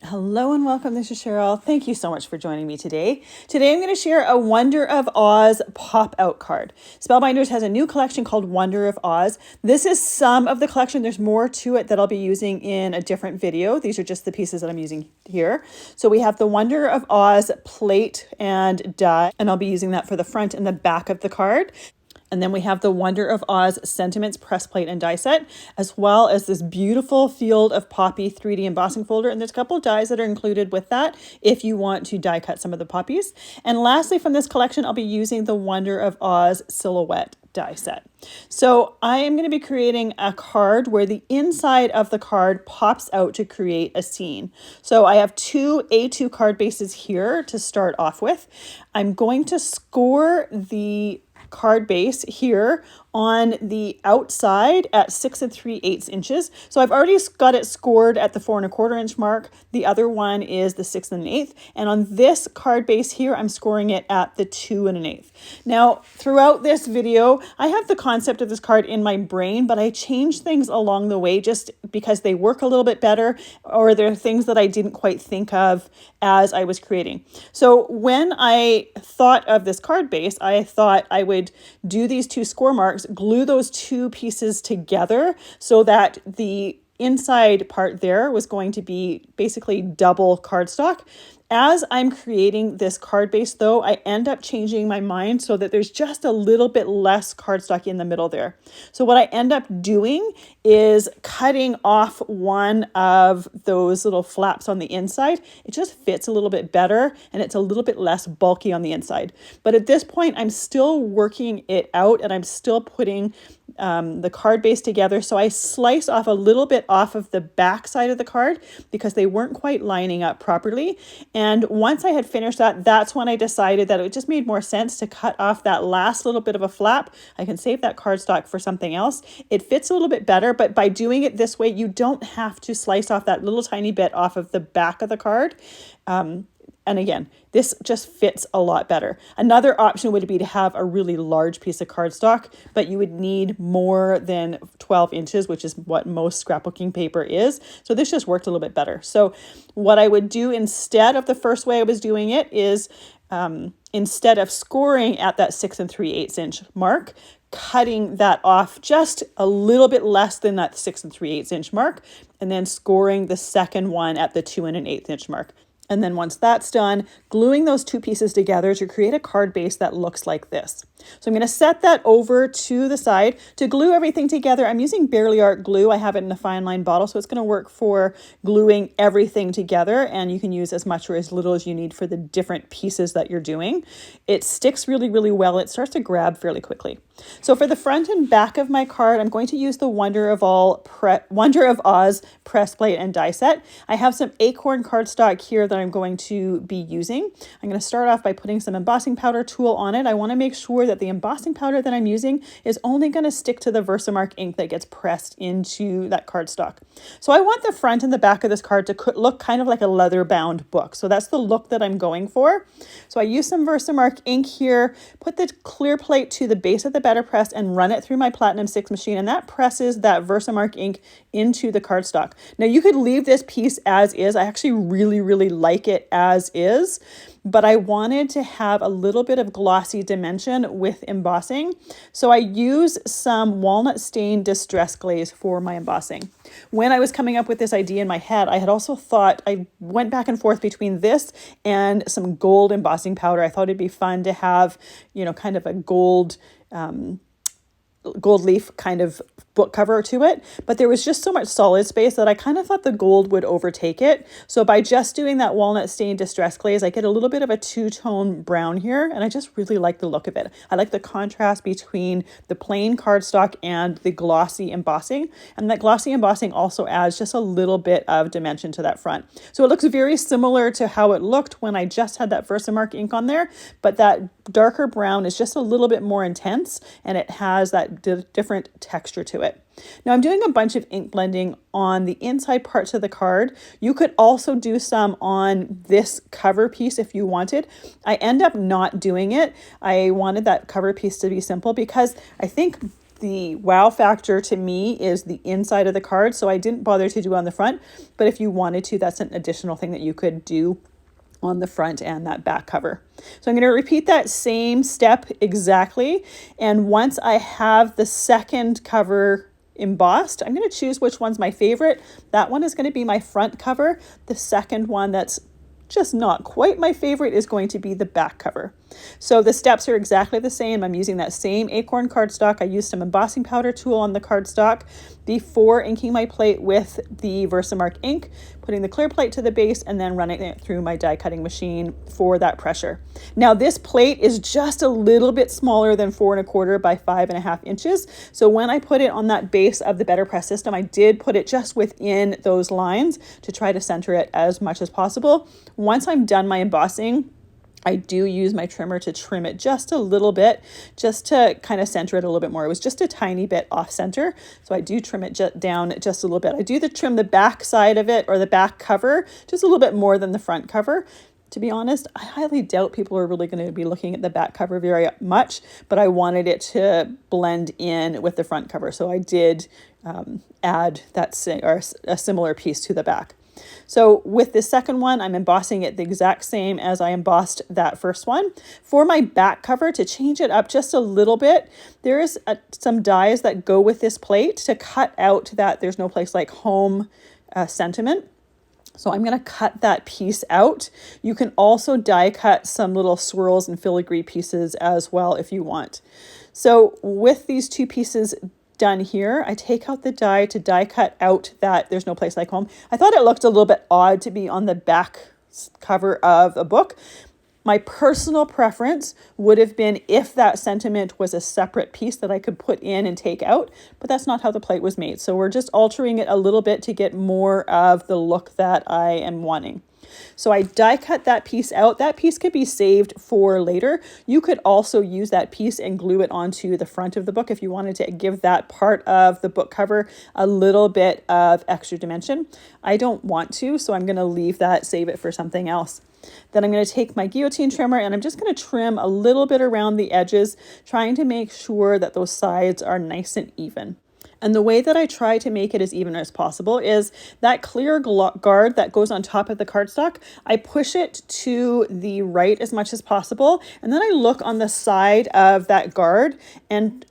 Hello and welcome. This is Cheryl. Thank you so much for joining me today. Today I'm going to share a Wonder of Oz pop-out card. Spellbinders has a new collection called Wonder of Oz. This is some of the collection. There's more to it that I'll be using in a different video. These are just the pieces that I'm using here. So we have the Wonder of Oz plate and die, and I'll be using that for the front and the back of the card. And then we have the Wonder of Oz Sentiments press plate and die set, as well as this beautiful Field of Poppy 3D embossing folder. And there's a couple of dies that are included with that if you want to die cut some of the poppies. And lastly, from this collection, I'll be using the Wonder of Oz Silhouette die set. So I am going to be creating a card where the inside of the card pops out to create a scene. So I have two A2 card bases here to start off with. I'm going to score the card base here on the outside at 6 3/8 inches. So I've already got it scored at the 4 1/4 inch mark. The other one is the 6 1/8. And on this card base here, I'm scoring it at the 2 1/8. Now, throughout this video, I have the concept of this card in my brain, but I changed things along the way just because they work a little bit better, or there are things that I didn't quite think of as I was creating. So when I thought of this card base, I thought I would do these two score marks, glue those two pieces together so that the inside part there was going to be basically double cardstock. As I'm creating this card base though, I end up changing my mind so that there's just a little bit less cardstock in the middle there. So what I end up doing is cutting off one of those little flaps on the inside. It just fits a little bit better and it's a little bit less bulky on the inside. But at this point, I'm still working it out and I'm still putting the card base together. So I slice off a little bit off of the back side of the card because they weren't quite lining up properly. And once I had finished that, that's when I decided that it just made more sense to cut off that last little bit of a flap. I can save that cardstock for something else. It fits a little bit better, but by doing it this way, you don't have to slice off that little tiny bit off of the back of the card. And again, this just fits a lot better. Another option would be to have a really large piece of cardstock, but you would need more than 12 inches, which is what most scrapbooking paper is. So this just worked a little bit better. So what I would do instead of the first way I was doing it is instead of scoring at that 6 3/8 inch mark, cutting that off just a little bit less than that 6 3/8 inch mark, and then scoring the second one at the 2 1/8 inch mark. And then once that's done, gluing those two pieces together to create a card base that looks like this. So I'm going to set that over to the side. To glue everything together, I'm using Barely Art glue. I have it in a fine line bottle, so it's going to work for gluing everything together, and you can use as much or as little as you need for the different pieces that you're doing. It sticks really, really well. It starts to grab fairly quickly. So for the front and back of my card, I'm going to use the Wonder of Oz press plate and die set. I have some Acorn Cardstock here that I'm going to be using. I'm going to start off by putting some embossing powder tool on it. I want to make sure that the embossing powder that I'm using is only going to stick to the Versamark ink that gets pressed into that cardstock. So I want the front and the back of this card to look kind of like a leather bound book. So that's the look that I'm going for. So I use some Versamark ink here, put the clear plate to the base of the BetterPress and run it through my Platinum 6 machine, and that presses that Versamark ink into the cardstock. Now you could leave this piece as is. I actually really, really like it as is, but I wanted to have a little bit of glossy dimension with embossing. So I use some walnut stain distress glaze for my embossing. When I was coming up with this idea in my head, I had also thought, I went back and forth between this and some gold embossing powder. I thought it'd be fun to have, you know, kind of a gold leaf kind of book cover to it, but there was just so much solid space that I kind of thought the gold would overtake it. So by just doing that walnut stain distress glaze, I get a little bit of a two-tone brown here, and I just really like the look of it. I like the contrast between the plain cardstock and the glossy embossing, and that glossy embossing also adds just a little bit of dimension to that front. So it looks very similar to how it looked when I just had that Versamark ink on there, but that darker brown is just a little bit more intense, and it has that different texture to it. Now I'm doing a bunch of ink blending on the inside parts of the card. You could also do some on this cover piece if you wanted. I end up not doing it. I wanted that cover piece to be simple because I think the wow factor to me is the inside of the card, so I didn't bother to do on the front, but if you wanted to, that's an additional thing that you could do on the front and that back cover. So I'm going to repeat that same step exactly, and once I have the second cover embossed, I'm going to choose which one's my favorite. That one is going to be my front cover. The second one that's just not quite my favorite is going to be the back cover. So the steps are exactly the same. I'm using that same Acorn cardstock. I used some embossing powder tool on the cardstock before inking my plate with the Versamark ink, putting the clear plate to the base and then running it through my die cutting machine for that pressure. Now this plate is just a little bit smaller than 4 1/4 by 5.5 inches. So when I put it on that base of the BetterPress system, I did put it just within those lines to try to center it as much as possible. Once I'm done my embossing, I do use my trimmer to trim it just a little bit, just to kind of center it a little bit more. It was just a tiny bit off center, so I do trim it down just a little bit. I do trim the back side of it, or the back cover, just a little bit more than the front cover. To be honest, I highly doubt people are really going to be looking at the back cover very much, but I wanted it to blend in with the front cover, so I did add a similar piece to the back. So with the second one, I'm embossing it the exact same as I embossed that first one. For my back cover, to change it up just a little bit, there is some dies that go with this plate to cut out that "there's no place like home" sentiment. So I'm going to cut that piece out. You can also die cut some little swirls and filigree pieces as well if you want. So with these two pieces done here, I take out the die to die cut out that "there's no place like home." I thought it looked a little bit odd to be on the back cover of a book. My personal preference would have been if that sentiment was a separate piece that I could put in and take out, but that's not how the plate was made. So we're just altering it a little bit to get more of the look that I am wanting. So I die cut that piece out. That piece could be saved for later. You could also use that piece and glue it onto the front of the book if you wanted to give that part of the book cover a little bit of extra dimension. I don't want to, so I'm going to leave that, save it for something else. Then I'm going to take my guillotine trimmer and I'm just going to trim a little bit around the edges, trying to make sure that those sides are nice and even. And the way that I try to make it as even as possible is that clear guard that goes on top of the cardstock, I push it to the right as much as possible. And then I look on the side of that guard and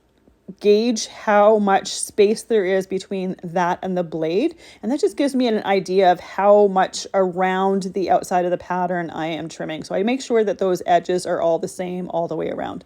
gauge how much space there is between that and the blade. And that just gives me an idea of how much around the outside of the pattern I am trimming. So I make sure that those edges are all the same all the way around.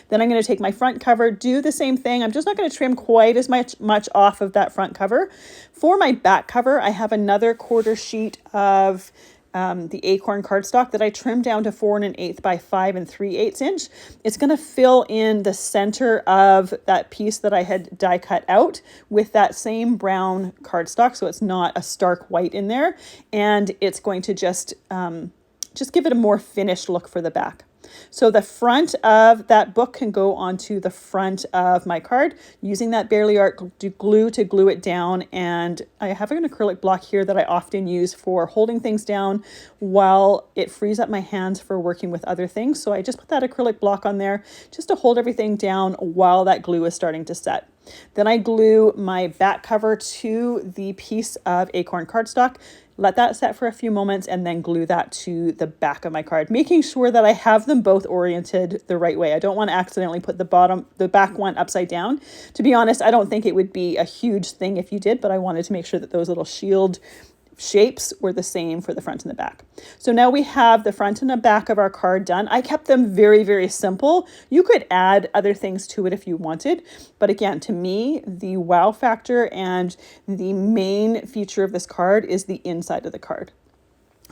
Then I'm going to take my front cover, do the same thing. I'm just not going to trim quite as much off of that front cover. For my back cover, I have another 1/4 sheet of the Acorn cardstock that I trimmed down to 4 1/8 by 5 3/8 inch. It's going to fill in the center of that piece that I had die cut out with that same brown cardstock, so it's not a stark white in there, and it's going to just give it a more finished look for the back. So the front of that book can go onto the front of my card using that Barely Art glue to glue it down. And I have an acrylic block here that I often use for holding things down while it frees up my hands for working with other things. So I just put that acrylic block on there just to hold everything down while that glue is starting to set. Then I glue my back cover to the piece of Acorn cardstock, let that set for a few moments, and then glue that to the back of my card, making sure that I have them both oriented the right way. I don't want to accidentally put the back one upside down. To be honest, I don't think it would be a huge thing if you did, but I wanted to make sure that those little shield shapes were the same for the front and the back. So now we have the front and the back of our card done. I kept them very, very simple. You could add other things to it if you wanted. But again, to me, the wow factor and the main feature of this card is the inside of the card.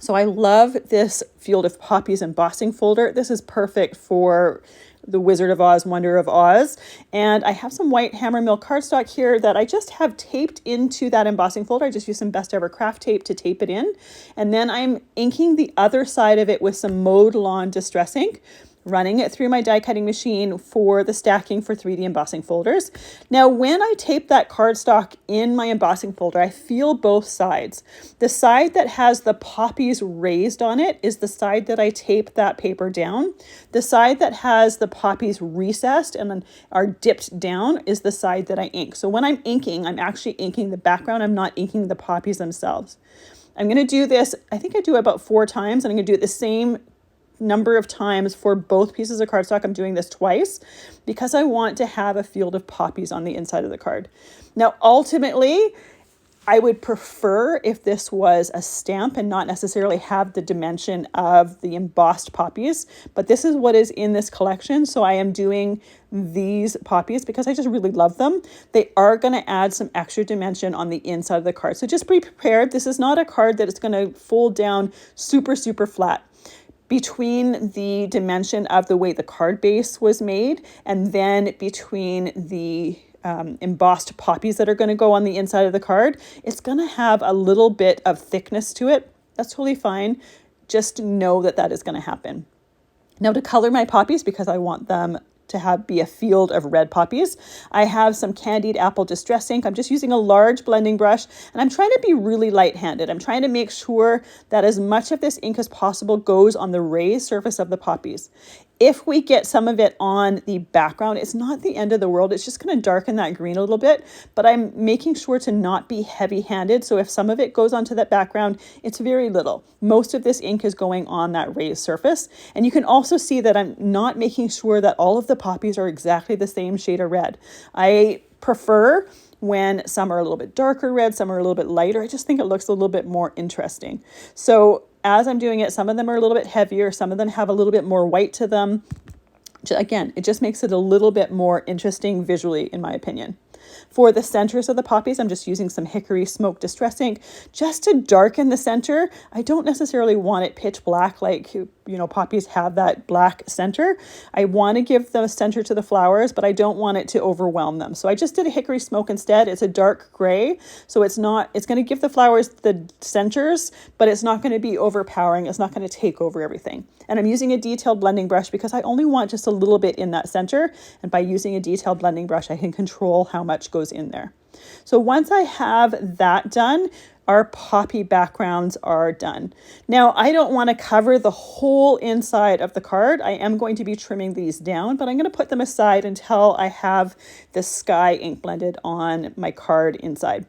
So I love this Field of Poppies embossing folder. This is perfect for the Wizard of Oz, Wonder of Oz. And I have some white Hammermill cardstock here that I just have taped into that embossing folder. I just use some Best Ever Craft tape to tape it in. And then I'm inking the other side of it with some Mowed Lawn Distress ink. running it through my die cutting machine for the stacking for 3D embossing folders. Now, when I tape that cardstock in my embossing folder, I feel both sides. The side that has the poppies raised on it is the side that I tape that paper down. The side that has the poppies recessed and then are dipped down is the side that I ink. So when I'm inking, I'm actually inking the background. I'm not inking the poppies themselves. I'm going to do this, I think I do about 4 times, and I'm going to do it the same number of times for both pieces of cardstock. I'm doing this twice because I want to have a field of poppies on the inside of the card. Now, ultimately, I would prefer if this was a stamp and not necessarily have the dimension of the embossed poppies, but this is what is in this collection. So I am doing these poppies because I just really love them. They are going to add some extra dimension on the inside of the card. So just be prepared. This is not a card that is going to fold down super, super flat. Between the dimension of the way the card base was made and then between the embossed poppies that are going to go on the inside of the card, it's going to have a little bit of thickness to it. That's totally fine. Just know that that is going to happen. Now, to color my poppies, because I want them to be a field of red poppies, I have some candied apple distress ink. I'm just using a large blending brush and I'm trying to be really light-handed. I'm trying to make sure that as much of this ink as possible goes on the raised surface of the poppies. If we get some of it on the background, it's not the end of the world. It's just going to darken that green a little bit, but I'm making sure to not be heavy-handed. So if some of it goes onto that background, it's very little. Most of this ink is going on that raised surface. And you can also see that I'm not making sure that all of the poppies are exactly the same shade of red. I prefer when some are a little bit darker red, some are a little bit lighter. I just think it looks a little bit more interesting. So as I'm doing it, some of them are a little bit heavier, some of them have a little bit more white to them. Again, it just makes it a little bit more interesting visually, in my opinion. For the centers of the poppies, I'm just using some hickory smoke distress ink just to darken the center. I don't necessarily want it pitch black like, poppies have that black center. I want to give the center to the flowers, but I don't want it to overwhelm them. So I just did a hickory smoke instead. It's a dark gray, so it's going to give the flowers the centers, but it's not going to be overpowering. It's not going to take over everything. And I'm using a detailed blending brush because I only want just a little bit in that center. And by using a detailed blending brush, I can control how much goes in there. So once I have that done, our poppy backgrounds are done. Now, I don't want to cover the whole inside of the card. I am going to be trimming these down, but I'm going to put them aside until I have the sky ink blended on my card inside.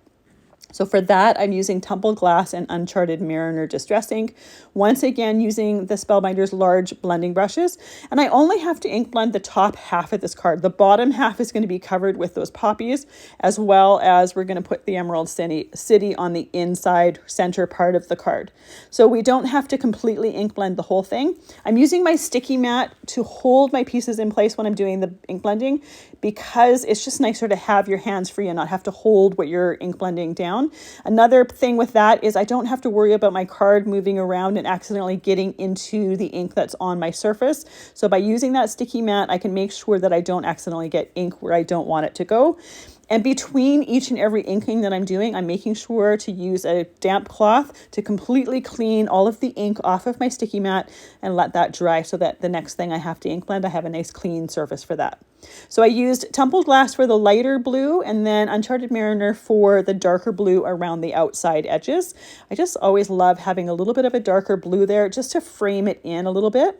So for that, I'm using Tumbled Glass and Uncharted Mariner Distress Ink. Once again, using the Spellbinders large blending brushes. And I only have to ink blend the top half of this card. The bottom half is going to be covered with those poppies, as well as we're going to put the Emerald City on the inside center part of the card. So we don't have to completely ink blend the whole thing. I'm using my sticky mat to hold my pieces in place when I'm doing the ink blending, because it's just nicer to have your hands free and not have to hold what you're ink blending down. Another thing with that is I don't have to worry about my card moving around and accidentally getting into the ink that's on my surface. So by using that sticky mat, I can make sure that I don't accidentally get ink where I don't want it to go. And between each and every inking that I'm doing, I'm making sure to use a damp cloth to completely clean all of the ink off of my sticky mat and let that dry so that the next thing I have to ink blend, I have a nice clean surface for that. So I used Tumbled Glass for the lighter blue and then Uncharted Mariner for the darker blue around the outside edges. I just always love having a little bit of a darker blue there just to frame it in a little bit.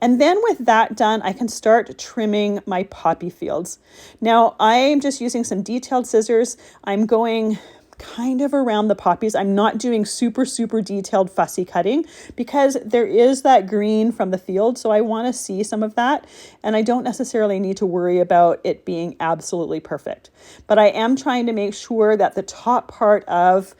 And then with that done, I can start trimming my poppy fields. Now I'm just using some detailed scissors. I'm going kind of around the poppies. I'm not doing super detailed fussy cutting because there is that green from the field. So I want to see some of that. And I don't necessarily need to worry about it being absolutely perfect. But I am trying to make sure that the top part of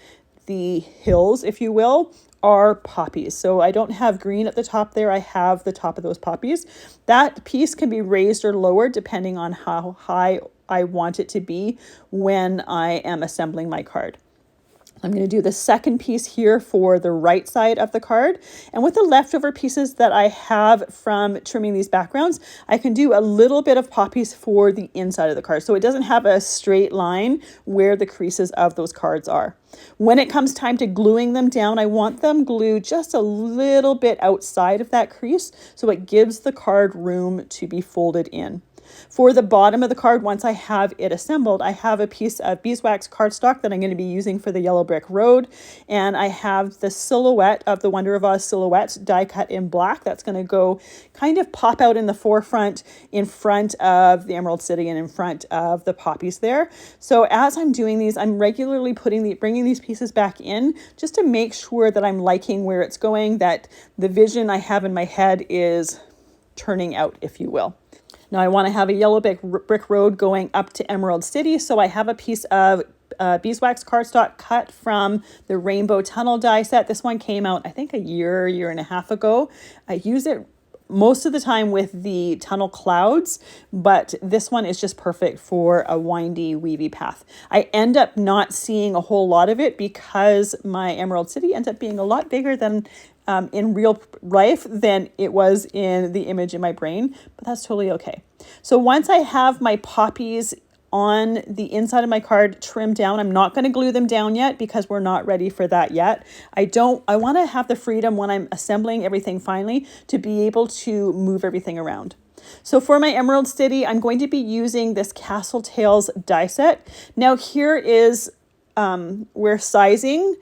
the hills, if you will, are poppies. So I don't have green at the top there. I have the top of those poppies. That piece can be raised or lowered depending on how high I want it to be when I am assembling my card. I'm going to do the second piece here for the right side of the card. And with the leftover pieces that I have from trimming these backgrounds, I can do a little bit of poppies for the inside of the card. So it doesn't have a straight line where the creases of those cards are. When it comes time to gluing them down, I want them glued just a little bit outside of that crease, so it gives the card room to be folded in. For the bottom of the card, once I have it assembled, I have a piece of Beeswax Cardstock that I'm going to be using for the Yellow Brick Road. And I have the silhouette of the Wonder of Oz silhouette die cut in black. That's going to go kind of pop out in the forefront in front of the Emerald City and in front of the poppies there. So as I'm doing these, I'm regularly bringing these pieces back in just to make sure that I'm liking where it's going, that the vision I have in my head is turning out, if you will. Now I want to have a yellow brick road going up to Emerald City, so I have a piece of Beeswax Cardstock cut from the Rainbow Tunnel die set. This one came out, I think, a year and a half ago. I use it most of the time with the tunnel clouds, but this one is just perfect for a windy, weavy path. I end up not seeing a whole lot of it because my Emerald City ends up being a lot bigger than in real life than it was in the image in my brain, but that's totally okay. So once I have my poppies on the inside of my card trimmed down, I'm not going to glue them down yet because we're not ready for that yet. I want to have the freedom when I'm assembling everything finally to be able to move everything around. So for my Emerald City, I'm going to be using this Castle Tales die set. Now here is where sizing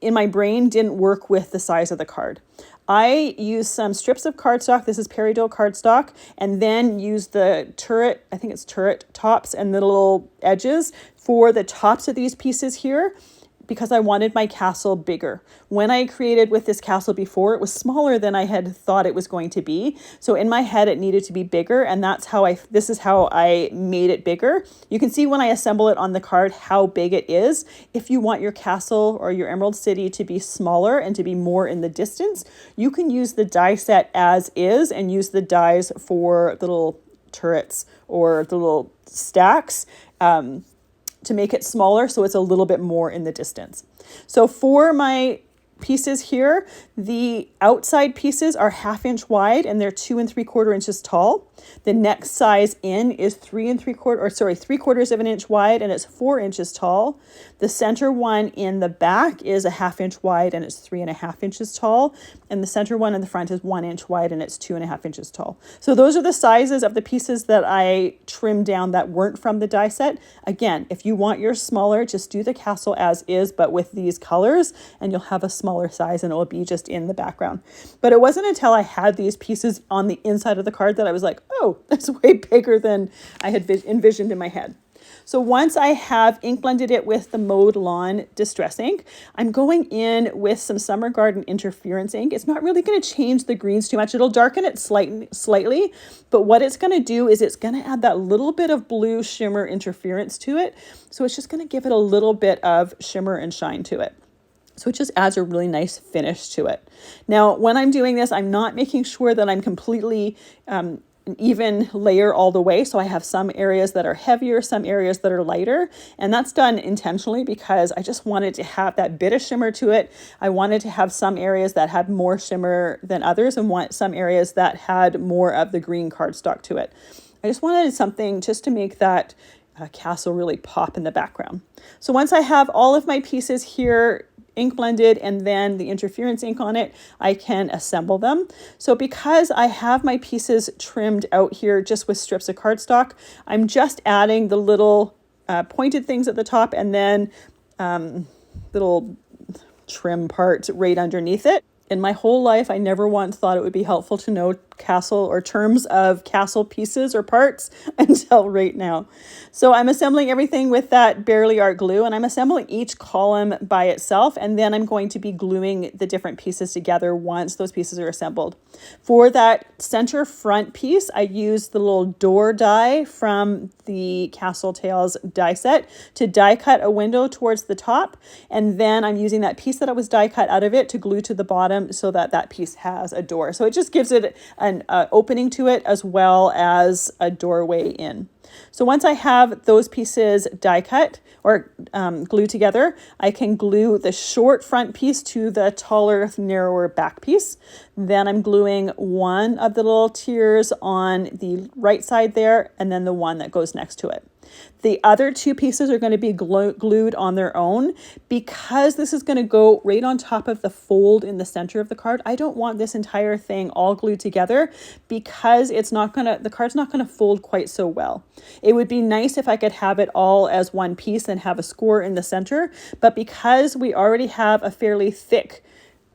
in my brain didn't work with the size of the card. I used some strips of cardstock. This is Peridot Cardstock, and then use the turret, I think it's turret tops and the little edges for the tops of these pieces here, because I wanted my castle bigger. When I created with this castle before, it was smaller than I had thought it was going to be. So in my head, it needed to be bigger, and this is how I made it bigger. You can see when I assemble it on the card how big it is. If you want your castle or your Emerald City to be smaller and to be more in the distance, you can use the die set as is and use the dies for little turrets or the little stacks to make it smaller so it's a little bit more in the distance. So for my pieces here, the outside pieces are 1/2 inch wide and they're 2 3/4 inches tall. The next size in is 3 3/4 of an inch wide and it's 4 inches tall. The center one in the back is a 1/2 inch wide and it's 3 1/2 inches tall. And the center one in the front is 1 inch wide and it's 2 1/2 inches tall. So those are the sizes of the pieces that I trimmed down that weren't from the die set. Again, if you want yours smaller, just do the castle as is, but with these colors, and you'll have a smaller size and it will be just in the background. But it wasn't until I had these pieces on the inside of the card that I was like, oh, that's way bigger than I had envisioned in my head. So once I have ink blended it with the Mowed Lawn Distress ink, I'm going in with some Summer Garden Interference ink. It's not really going to change the greens too much. It'll darken it slightly, but what it's going to do is it's going to add that little bit of blue shimmer interference to it. So it's just going to give it a little bit of shimmer and shine to it. So it just adds a really nice finish to it. Now, when I'm doing this, I'm not making sure that I'm completely an even layer all the way. So I have some areas that are heavier, some areas that are lighter. And that's done intentionally because I just wanted to have that bit of shimmer to it. I wanted to have some areas that had more shimmer than others and want some areas that had more of the green cardstock to it. I just wanted something just to make that castle really pop in the background. So once I have all of my pieces here ink blended and then the interference ink on it, I can assemble them. So because I have my pieces trimmed out here just with strips of cardstock, I'm just adding the little pointed things at the top and then little trim parts right underneath it. In my whole life, I never once thought it would be helpful to know castle or terms of castle pieces or parts until right now. So I'm assembling everything with that Barely Art glue, and I'm assembling each column by itself, and then I'm going to be gluing the different pieces together once those pieces are assembled. For that center front piece, I used the little door die from the Castle Tales die set to die cut a window towards the top, and then I'm using that piece that I was die cut out of it to glue to the bottom so that that piece has a door. So it just gives it a an opening to it as well as a doorway in. So once I have those pieces die cut or glued together, I can glue the short front piece to the taller, narrower back piece. Then I'm gluing one of the little tiers on the right side there, and then the one that goes next to it. The other two pieces are going to be glued on their own. Because this is going to go right on top of the fold in the center of the card, I don't want this entire thing all glued together because the card's not going to fold quite so well. It would be nice if I could have it all as one piece and have a score in the center, but because we already have a fairly thick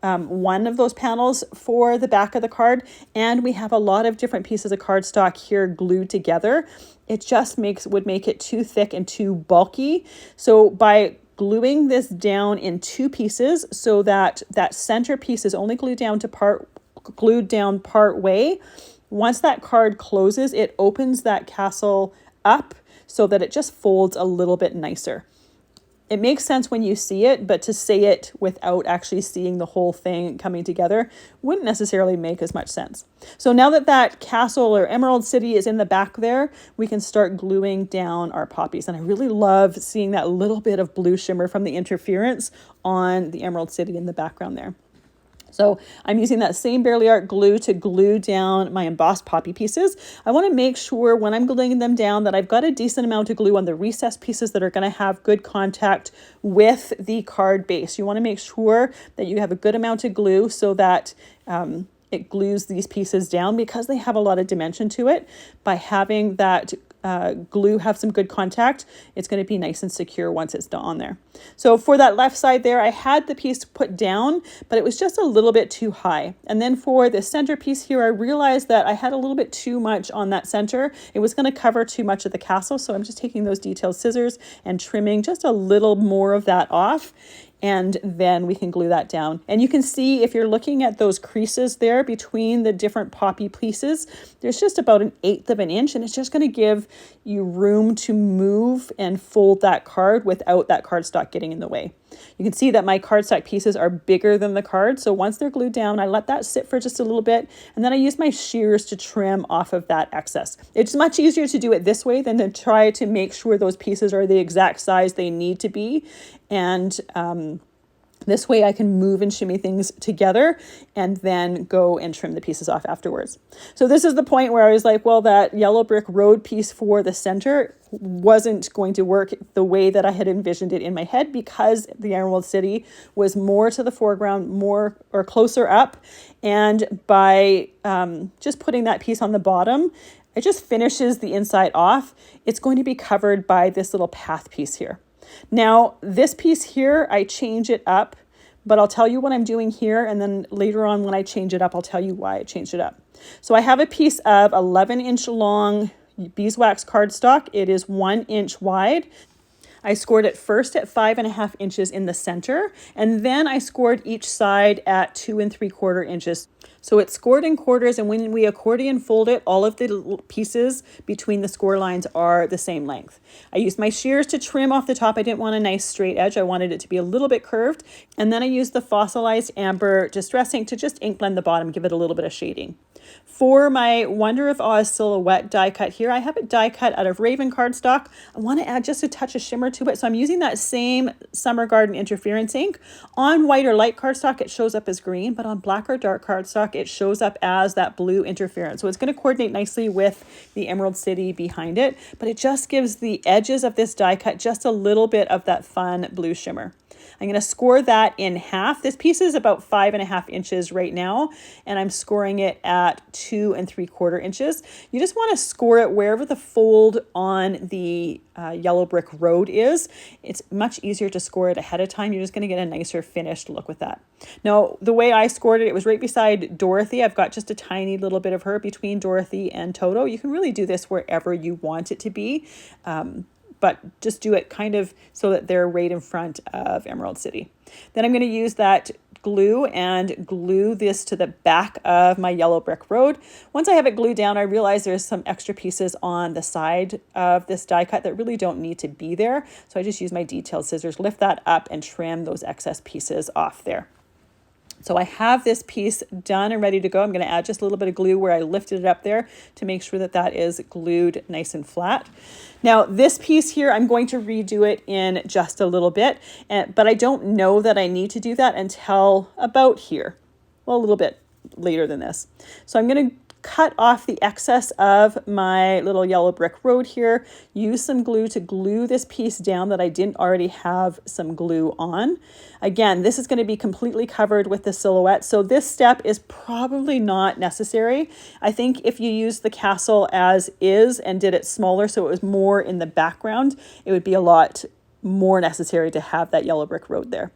one of those panels for the back of the card, and we have a lot of different pieces of cardstock here glued together, it just would make it too thick and too bulky. So by gluing this down in two pieces so that that center piece is only glued down part way, once that card closes, it opens that castle up so that it just folds a little bit nicer. It makes sense when you see it, but to say it without actually seeing the whole thing coming together wouldn't necessarily make as much sense. So now that that castle or Emerald City is in the back there, we can start gluing down our poppies. And I really love seeing that little bit of blue shimmer from the interference on the Emerald City in the background there. So I'm using that same Barely Art glue to glue down my embossed poppy pieces. I want to make sure when I'm gluing them down that I've got a decent amount of glue on the recessed pieces that are going to have good contact with the card base. You want to make sure that you have a good amount of glue so that it glues these pieces down because they have a lot of dimension to it. By having that glue have some good contact, it's going to be nice and secure once it's on there. So for that left side there, I had the piece put down, but it was just a little bit too high. And then for the center piece here, I realized that I had a little bit too much on that center. It was going to cover too much of the castle. So I'm just taking those detailed scissors and trimming just a little more of that off. And then we can glue that down. And you can see if you're looking at those creases there between the different poppy pieces, there's just about 1/8 of an inch, and it's just going to give you room to move and fold that card without that cardstock getting in the way. You can see that my cardstock pieces are bigger than the card. So once they're glued down, I let that sit for just a little bit, and then I use my shears to trim off of that excess. It's much easier to do it this way than to try to make sure those pieces are the exact size they need to be. And this way I can move and shimmy things together and then go and trim the pieces off afterwards. So this is the point where I was like, well, that yellow brick road piece for the center wasn't going to work the way that I had envisioned it in my head because the Emerald City was more to the foreground, more or closer up. And by just putting that piece on the bottom, it just finishes the inside off. It's going to be covered by this little path piece here. Now, this piece here, I change it up, but I'll tell you what I'm doing here, and then later on when I change it up, I'll tell you why I changed it up. So I have a piece of 11-inch long Beeswax Cardstock. It is 1 inch wide. I scored it first at 5.5 inches in the center, and then I scored each side at 2 3/4 inches. So it's scored in quarters, and when we accordion fold it, all of the pieces between the score lines are the same length. I used my shears to trim off the top. I didn't want a nice straight edge. I wanted it to be a little bit curved. And then I used the fossilized amber distress ink to just ink blend the bottom, give it a little bit of shading. For my Wonder of Oz silhouette die cut here, I have it die cut out of Raven cardstock. I want to add just a touch of shimmer to it, so I'm using that same Summer Garden interference ink. On white or light cardstock, it shows up as green, but on black or dark cardstock, it shows up as that blue interference. So it's going to coordinate nicely with the Emerald City behind it, but it just gives the edges of this die cut just a little bit of that fun blue shimmer. I'm going to score that in half. This piece is about 5.5 inches right now, and I'm scoring it at 2 3/4 inches. You just want to score it wherever the fold on the yellow brick road is. It's much easier to score it ahead of time. You're just going to get a nicer finished look with that. Now, the way I scored it, it was right beside Dorothy. I've got just a tiny little bit of her between Dorothy and Toto. You can really do this wherever you want it to be. But just do it kind of so that they're right in front of Emerald City. Then I'm going to use that glue and glue this to the back of my yellow brick road. Once I have it glued down, I realize there's some extra pieces on the side of this die cut that really don't need to be there. So I just use my detailed scissors, lift that up and trim those excess pieces off there. So I have this piece done and ready to go. I'm going to add just a little bit of glue where I lifted it up there to make sure that that is glued nice and flat. Now this piece here, I'm going to redo it in just a little bit, but I don't know that I need to do that until about here. Well, a little bit later than this. So I'm going to cut off the excess of my little yellow brick road here, use some glue to glue this piece down that I didn't already have some glue on. Again, this is going to be completely covered with the silhouette, so this step is probably not necessary. I think if you use the castle as is and did it smaller so it was more in the background, it would be a lot more necessary to have that yellow brick road there.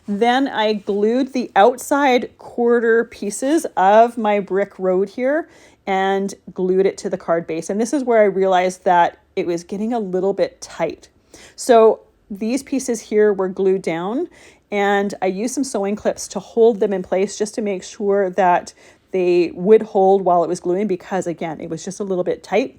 Then I glued the outside quarter pieces of my brick road here and glued it to the card base. And this is where I realized that it was getting a little bit tight. So these pieces here were glued down, and I used some sewing clips to hold them in place just to make sure that they would hold while it was gluing, because again, it was just a little bit tight.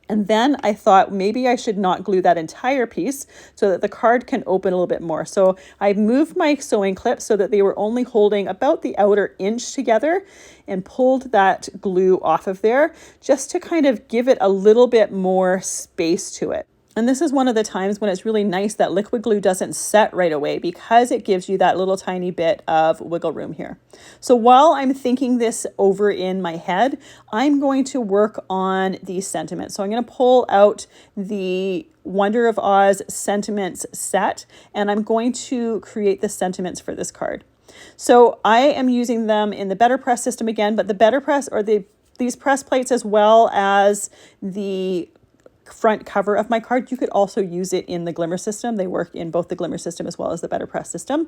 And then I thought maybe I should not glue that entire piece so that the card can open a little bit more. So I moved my sewing clips so that they were only holding about the outer inch together and pulled that glue off of there just to kind of give it a little bit more space to it. And this is one of the times when it's really nice that liquid glue doesn't set right away, because it gives you that little tiny bit of wiggle room here. So while I'm thinking this over in my head, I'm going to work on these sentiments. So I'm going to pull out the Wonder of Oz sentiments set, and I'm going to create the sentiments for this card. So I am using them in the BetterPress system again, but the BetterPress, or these press plates, as well as the front cover of my card, you could also use it in the Glimmer system. They work in both the Glimmer system as well as the BetterPress system.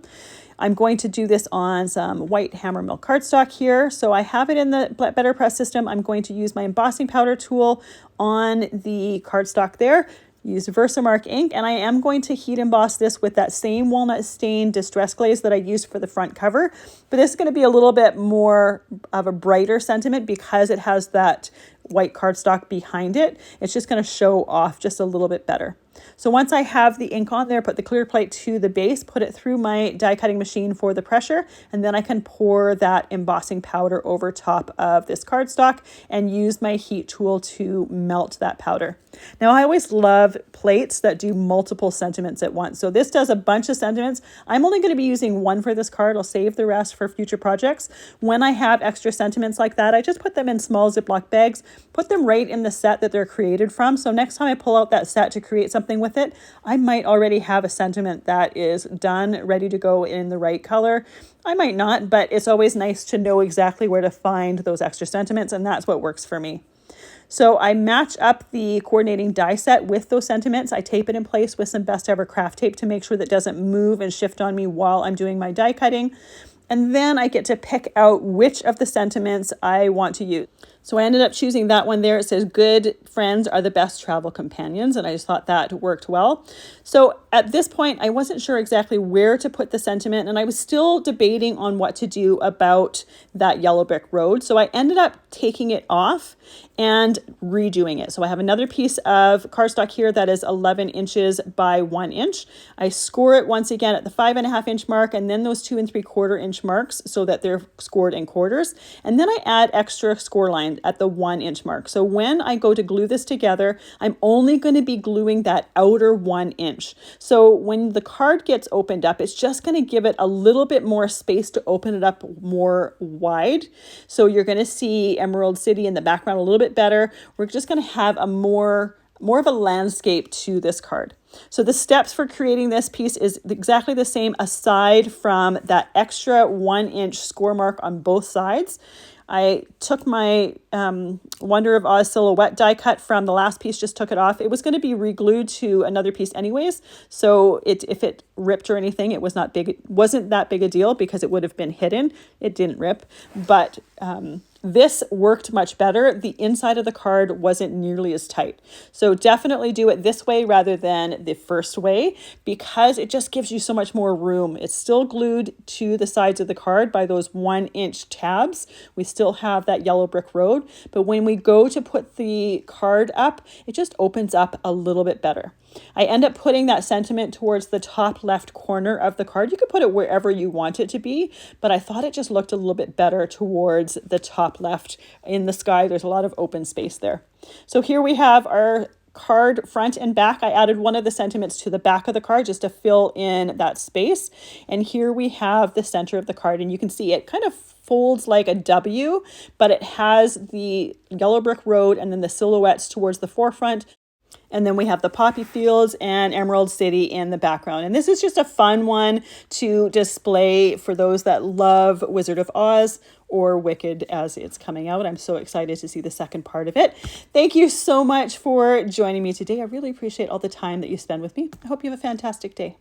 I'm going to do this on some white hammer mill cardstock here. So I have it in the BetterPress system. I'm going to use my embossing powder tool on the cardstock there. Use Versamark ink, and I am going to heat emboss this with that same walnut stain distress glaze that I used for the front cover. But this is going to be a little bit more of a brighter sentiment because it has that white cardstock behind it. It's just going to show off just a little bit better. So once I have the ink on there, put the clear plate to the base, put it through my die cutting machine for the pressure, and then I can pour that embossing powder over top of this cardstock and use my heat tool to melt that powder. Now I always love plates that do multiple sentiments at once. So this does a bunch of sentiments. I'm only going to be using one for this card. I'll save the rest for future projects. When I have extra sentiments like that, I just put them in small Ziploc bags, put them right in the set that they're created from. So next time I pull out that set to create something with it, I might already have a sentiment that is done, ready to go in the right color. I might not, but it's always nice to know exactly where to find those extra sentiments, and that's what works for me. So I match up the coordinating die set with those sentiments. I tape it in place with some Best Ever craft tape to make sure that it doesn't move and shift on me while I'm doing my die cutting. And then I get to pick out which of the sentiments I want to use. So I ended up choosing that one there. It says, good friends are the best travel companions. And I just thought that worked well. So at this point, I wasn't sure exactly where to put the sentiment, and I was still debating on what to do about that yellow brick road. So I ended up taking it off and redoing it. So I have another piece of cardstock here that is 11 inches by 1 inch. I score it once again at the 5.5 inch mark, and then those 2 3/4 inch marks so that they're scored in quarters. And then I add extra score lines at the 1 inch mark. So when I go to glue this together, I'm only going to be gluing that outer 1 inch. So when the card gets opened up, it's just going to give it a little bit more space to open it up more wide. So you're going to see Emerald City in the background a little bit better. We're just going to have a more of a landscape to this card. So the steps for creating this piece is exactly the same, aside from that extra 1 inch score mark on both sides. I took my Wonder of Oz silhouette die cut from the last piece, just took it off. It was going to be re-glued to another piece anyways, so if it ripped or anything, it wasn't that big a deal because it would have been hidden. It didn't rip, but this worked much better. The inside of the card wasn't nearly as tight. So definitely do it this way rather than the first way, because it just gives you so much more room. It's still glued to the sides of the card by those 1 inch tabs. We still have that yellow brick road, but when we go to put the card up, it just opens up a little bit better. I end up putting that sentiment towards the top left corner of the card. You could put it wherever you want it to be, but I thought it just looked a little bit better towards the top left in the sky. There's a lot of open space there. So here we have our card front and back. I added one of the sentiments to the back of the card just to fill in that space. And here we have the center of the card, and you can see it kind of folds like a W, but it has the yellow brick road and then the silhouettes towards the forefront. And then we have the poppy fields and Emerald City in the background. And this is just a fun one to display for those that love Wizard of Oz or Wicked as it's coming out. I'm so excited to see the second part of it. Thank you so much for joining me today. I really appreciate all the time that you spend with me. I hope you have a fantastic day.